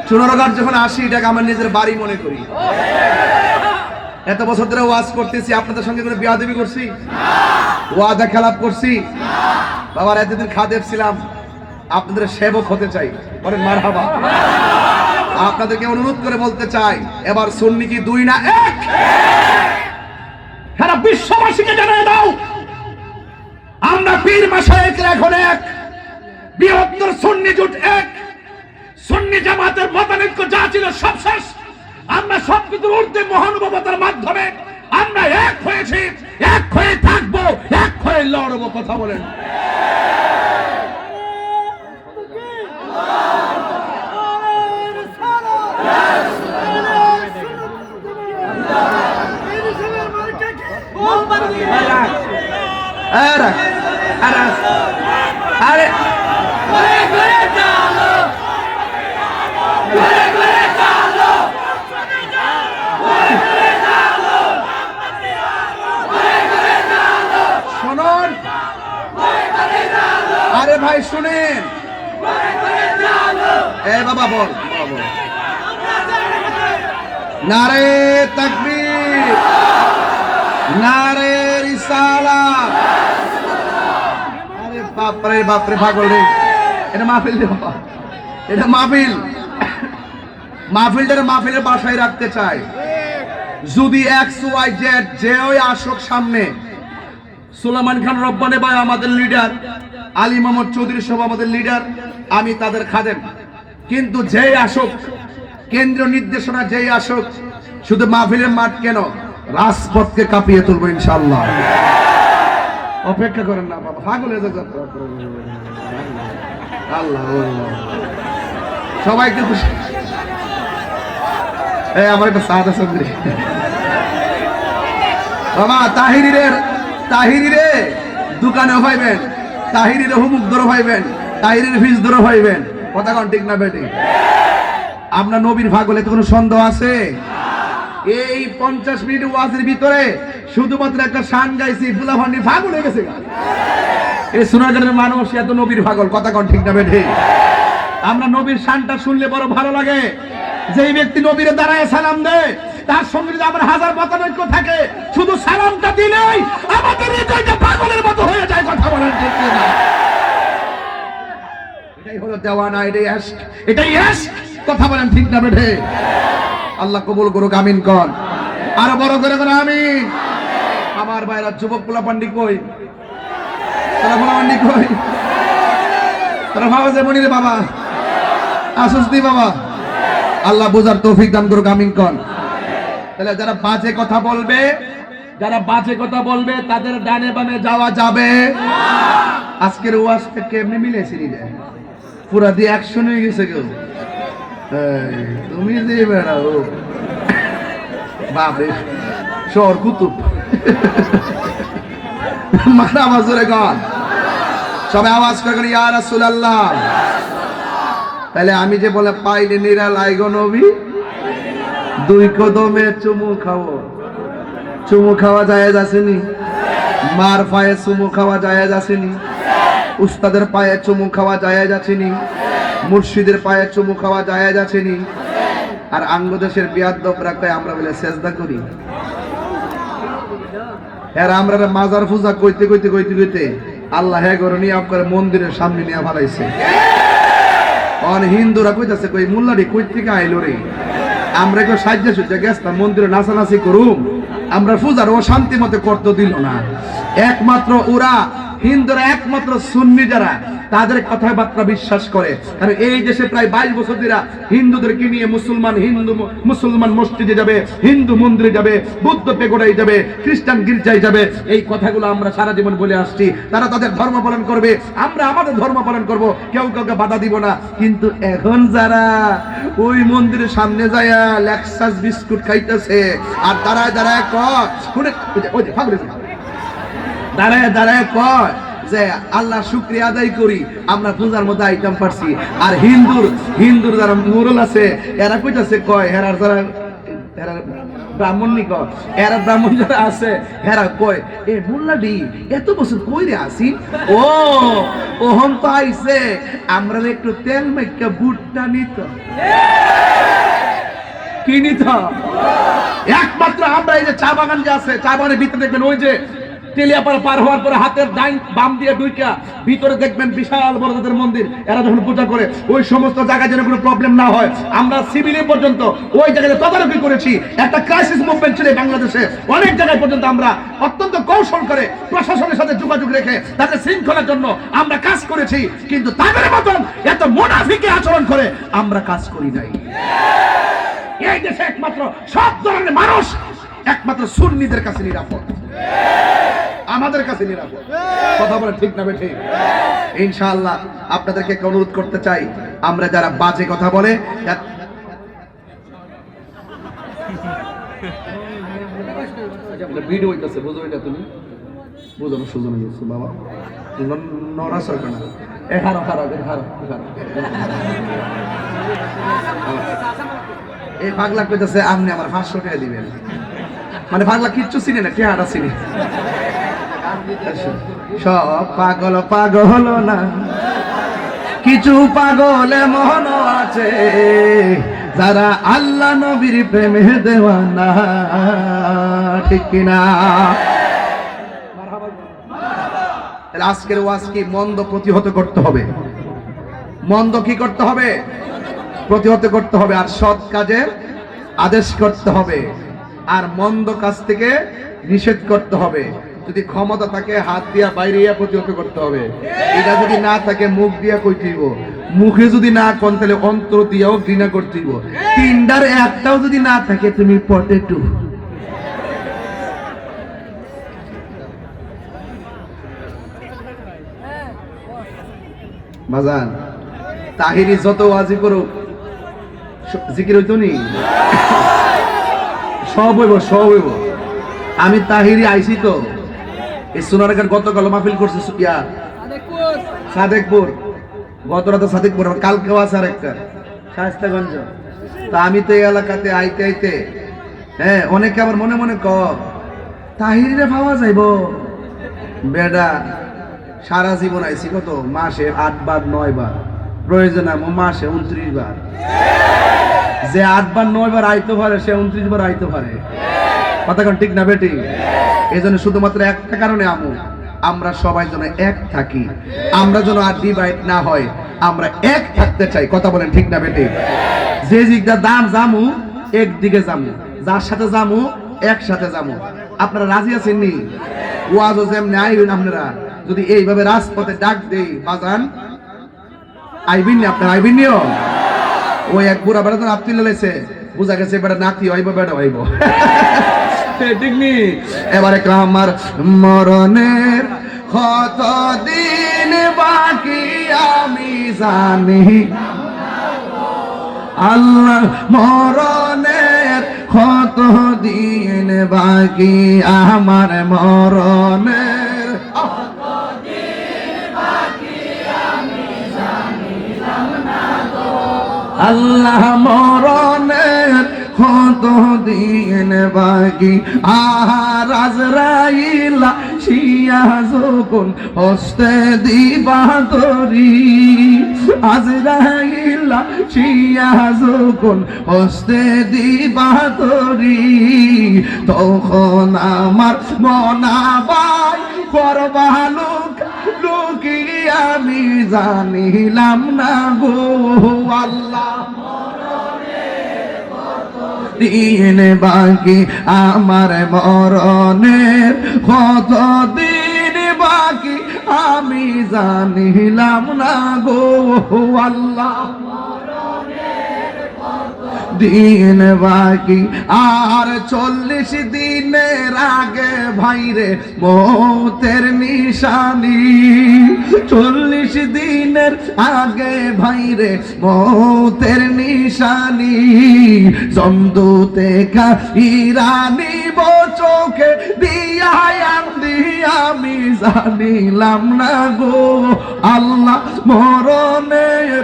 চুনারঘাট যখন আসি এটাকে আমার নিজের বাড়ি মনে করি। এত বছর ধরে ওয়াজ করতেছি, আপনাদের সঙ্গে কোনো বিয়াদবি করছি? ওয়াদা খেলাপ করছি? বাবার এতদিন খাদেম ছিলাম, আপনাদের সেবক হতে চাই। বলেন মারহাবা। আপনাদেরকে অনুরোধ করে বলতে চাই, এবার সুন্নি কি দুই না এক? সারা বিশ্ববাসীকে জানিয়ে দাও আমরা পীর মাশায়েখরা এখন এক, বৃহত্তর সুন্নি জোট এক। সুন্নি জামাতের মতানৈক্য যা ছিল সব শেষ। আমরা সবকিছুর ঊর্ধ্বে মহানুভবতার মাধ্যমে আমরা এক হয়েছি, এক হয়ে থাকবো, এক হয়ে লড়বো। কথা বলেন। আরে শুনুন, আরে ভাই শুনেন, এ বাবা বল, নারে তাকবীর, নারে রিসালাত। আরে বাপরে বাপরে পাগল রে, এটা মাহফিল রে বাবা, এটা মাহফিল। মাহফিলটার মাহফিলের বাসায় রাখতে চাই। যদি XYZ যে ওই আসক সামনে, সুলাইমান খান রব্বানী ভাই আমাদের লিডার, আলী মোহাম্মদ চৌধুরী সব আমাদের লিডার, আমি তাদের খাদেম। কিন্তু যেই আসক, কেন্দ্রীয় নির্দেশনা যেই আসক, শুধু মাহফিলের মাঠ কেন, রাজপথকে কাঁপিয়ে তুলবো ইনশাআল্লাহ। অপেক্ষা করেন না বাবা, পাগল হয়ে যাচ্ছে আল্লাহ। সবাই একটু খুশি। আমার একটা সাদা সন্দেহ বাবা, তাহিরিরে দোকানে ভাইবেন, তাহিরিরে হুমুক ধরো ভাইবেন, তাহিরির ফিস ধরো ভাইবেন। কথা কোন ঠিক না বেটি? আপনার নবীর পাগলে তো কোনো সন্দেহ আছে? এই 50 মিনিট ওয়াজের ভিতরে শুধুমাত্র একটা শান গাইছি, ফুলাফান্ডি পাগল হয়ে গেছে। এই সোনারগাঁয়ের মানুষ এত নবীর পাগল। কথা কোন ঠিক না বেটি? আমরা নবীর শানটা শুনলে বড় ভালো লাগে। যেই ব্যক্তি নবীরে দাঁড়ায় সালাম দেয়, তার সঙ্গে যদি আমার হাজার মতানৈক্য থাকে, শুধু সালামটা দিলেই আমাদের হৃদয়টা পাগলের মতো হয়ে যায়। কথা বলেন ঠিক না? এটাই হলো দেওয়ানা, এটাই ইশক, এটাই ইশক। কথা বলেন ঠিক না বেঠে? আল্লাহ কবুল করুক, আমিন কোন। আরো বড় করে কোন আমিন। আমার ভাইরা যুবক পোলাপান্ডি কই? তারা পোলাপান্ডি কই? তারা ভাবা যে মনিরে বাবা আসুস্তি বাবা, আল্লাহ বুঝার তৌফিক দান করুক, আমিন কোন। তাহলে যারা বাজে কথা বলবে, যারা বাজে কথা বলবে তাদের ডানে বামে যাওয়া যাবে। আজকের ওয়াজটা কেমনে মিলেছি রে, পুরা দিয়ে অ্যাকশন হয়ে গেছে কেউ। তুমি যে বেড়াও বাপরে, শহর কুতুব মারা মাজুরে গান, সবাই আওয়াজ করে ইয়া রাসূলুল্লাহ। তাহলে আমি যে বলে পাইলে নিরালাই গো নবী, দুই কদমে চুমু খাও। চুমু খাওয়া জায়েজ আসেনি? মার পায়ে চুমু খাওয়া জায়েজ আসেনি? উস্তাদের পায়ে চুমু খাওয়া জায়েজ আসেনি? মুর্শিদের পায়ে চুমু খাওয়া জায়েজ আসেনি? আর আঙ্গদেশের বিয়াদবরা কয় আমরা বলে সেজদা করি। এর আমরা মাজার পূজা কইতে কইতে কইতে কইতে আল্লাহ হ্যাঁ করে নিয়ে করে মন্দিরের সামনে নিয়ে ফেলাইছে। অন হিন্দুরা কইতাছে কই মোল্লারি কই থেকে আইলো রে, আমরা কেউ সাহায্য সুজ্জা গেছতাম মন্দিরে নাচানাচি করুম, আমরা পূজার ও শান্তি মতে করতে দিল না। একমাত্র ওরা হিন্দুরা, একমাত্র সুন্নি যারা, তাদের কথাবার্তা বিশ্বাস করে। কারণ এই দেশে প্রায় 22 বছর ধরে হিন্দুদেরকে নিয়ে মুসলমান মসজিদে যাবে, হিন্দু মন্দিরে যাবে, বৌদ্ধ পেগোডায় যাবে, খ্রিস্টান গির্জায় যাবে, এই কথাগুলো আমরা সারা জীবন বলে আসছি। তারা তাদের ধর্ম পালন করবে, আমরা আমাদের ধর্ম পালন করব, কেউ কাউকে বাধা দিব না। কিন্তু এখন যারা ওই মন্দিরের সামনে যায় লেক্সাস বিস্কুট খাইতেছে আর দাঁড়ায় দাঁড়ায় কয়, দাঁড়ায় দাঁড়ায় কয় যে আল্লাহ শুকরিয়া আদায় করি, আমরা পূজার মধ্যে আইটেম পারছি। আর হিন্দুর যারা মুরল আছে এরা কইতাছে কয় হেরার যারা ব্রাহ্মণ নিকট এরা ব্রাহ্মণ যারা আছে এরা কয় এ মোল্লাডি এত বছর কইরে আসি ও ওহন তো আইছে আমরা একটু তেল মেখে বুটটা নিত কি নিত একমাত্র আমরা এই যে চা বাগান যে আছে চা বাগানের ভিতরে দেখবেন ওই যে তেলিয়াপাড়া পার হওয়ার পরে হাতের ডাইন বাম দিয়ে ঢুইকা ভিতরে দেখবেন বিশাল বড় তাদের মন্দির এরা যখন পূজা করে ওই সমস্ত জায়গায় যেন কোনো প্রবলেম না হয় আমরা সিভিলে পর্যন্ত ওই জায়গায় তদারকি করেছি একটা ক্রাইসিস মুভমেন্ট ছিল বাংলাদেশে অনেক জায়গায় পর্যন্ত আমরা অত্যন্ত কৌশল করে প্রশাসনের সাথে যোগাযোগ রেখে তাদের শৃঙ্খলার জন্য আমরা কাজ করেছি কিন্তু তাদের মতন এত মুনাফিকি আচরণ করে আমরা কাজ করি নাই এই দেশে একমাত্র সব ধরনের মানুষ একমাত্র সুন্নিদের কাছে নিরাপদ আমাদের কাছে নিরাপদ কথা বলে ঠিক না ঠিক ইনশাআল্লাহ আপনাদেরকে অনুরোধ করতে চাই আমরা যারা বাজে কথা বলে ভিডিও হইতাছে বুঝো এটা তুমি বুঝো না সুজন হইছে বাবা নরা সরকার না এ হারো হারো হারো এই পাগলা কইতাছে আপনি আমার 500 টাকা দিবেন মানে পাগলা কিচ্ছু চিনে না টেহাটা চিনি সব পাগল পাগল না কিছু পাগল মন আছে যারা আল্লাহ নবীর প্রেমে দেওয়ানা ঠিক কিনা আজকের ওয়াজ কি মন্দ প্রতিহত করতে হবে মন্দ কি করতে হবে প্রতিহত করতে হবে আর সৎ কাজের আদেশ করতে হবে আর মন্দ কাজ থেকে নিষেধ করতে হবে যদি ক্ষমতা থাকে হাত দিয়া বাইরে প্রতিহত করতে হবে এটা যদি না থাকে মুখ দিয়া কইতেইব মুখে যদি না কোন তাহলে অন্তর দিয়াও ঘৃণা করতেইব তিনটার একটাও যদি না থাকে তুমি পটেটো বাজান তাহিরি যত ওয়াজি করো জিকির হইতো নি সব হইব আমি তাহিরি আইছি তো এই সোনারঘাট গতকাল মাহফিল করছে সাদেকপুর গত রাতে সাদেকপুর কালকেও আছে আরেকটা শায়েস্তাগঞ্জ তা আমি তো এই এলাকাতে আইতে আইতে হ্যাঁ অনেকে আবার মনে মনে তাহিরিরে পাওয়া যাইব বেডা সারা জীবন আইছি কত মাসে 8 বার 9 বার প্রয়োজন মাসে 29 বার যে 8 বার 9 বার আইতে পারে সে 29 বার আইতে পারে কথা কোন ঠিক না বেটি এজন্য শুধুমাত্র একটা কারণে আমরা সবাই যেন এক থাকি আমরা যেন আর ডিভাইড না হয় আমরা এক থাকতে চাই কথা বলেন ঠিক না বেটি যে জিগদা দাম জামু একদিকে জামু যার সাথে জামু একসাথে জামু আপনারা রাজি আছেন নি ওয়াজও যেমনি আইবেন আপনারা যদি এইভাবে রাজপথে ডাক দেই বাজান আইবেন না আপনারা আইবেন নিও ওই এক বুড়া বেড়া তো আত্মীয় লাইছে বুঝা গেছে বেড়া নাতি হইব বেড়া হইব ঠিক নি এবারে আমার মরণের কত দিন বাকি আমি জানি আল্লাহ মরণের কত দিন বাকি আমার মরণের আল্লাহ মরণের কত দিন বাকি আর আজরাইলা শিয়া যখন হস্তে দিবা তরি আজরাইলা শিয়া যখন হস্তে দিবা তরি তখন আমার মনাবাই করবা লুকি আমি জানিলাম না গো আল্লাহ দিন বাকি আমার মরণের কত দিন বাকি আমি জানিলাম না গো আল্লাহ দিন বাকি আর 40 দিনের আগে ভাইরে মৌতের নিশানি 40 দিনের আগে ভাইরে মৌতের নিশানি জমদুতে ইরানি চোখে দিয়া আমি জানিলাম না গো আল্লাহ মরণের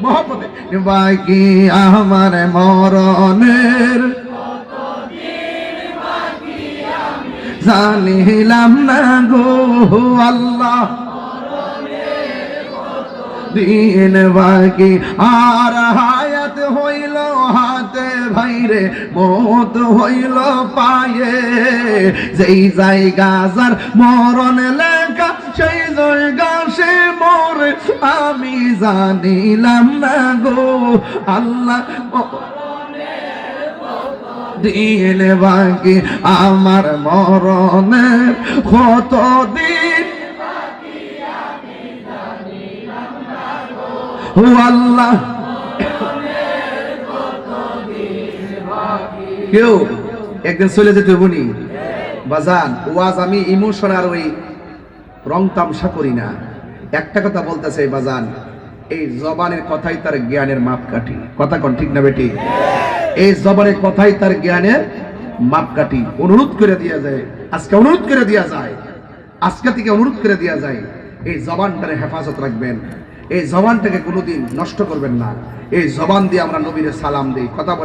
মহব্বতে বাকি আমার মরণের জানিলাম না গো আল্লাহ দিন বাকি আর হায়াত হইল হাতে ভাইরে মত হইল পায়ে যেই জায়গা যার মরণ লেখা সেই জায়গা সে মরে আমি জানিলাম না গো আল্লাহ দিন বাকি আমার মরণের কত দিন ও আল্লাহ কেউ একদিন চলে যেতে বলি বাজান ওয়াজ আমি ইমোশন আর ওই রং তামসা করি না একটা কথা বলতেছে বাজান এই জবানের কথাই তার জ্ঞানের মাপকাঠি কথা কোন ঠিক না বেটি এই জবানের কথাই তার জ্ঞানের মাপকাঠি অনুরোধ করে দেয়া যায় আজকে অনুরোধ করে দেয়া যায় আজকে থেকে অনুরোধ করে দেয়া যায় এই জবানটারে হেফাজত রাখবেন এই জবানটাকে কোনোদিন নষ্ট করবেন না এই জবান দিয়ে আমরা নবীর সালাম দেই কথা বলে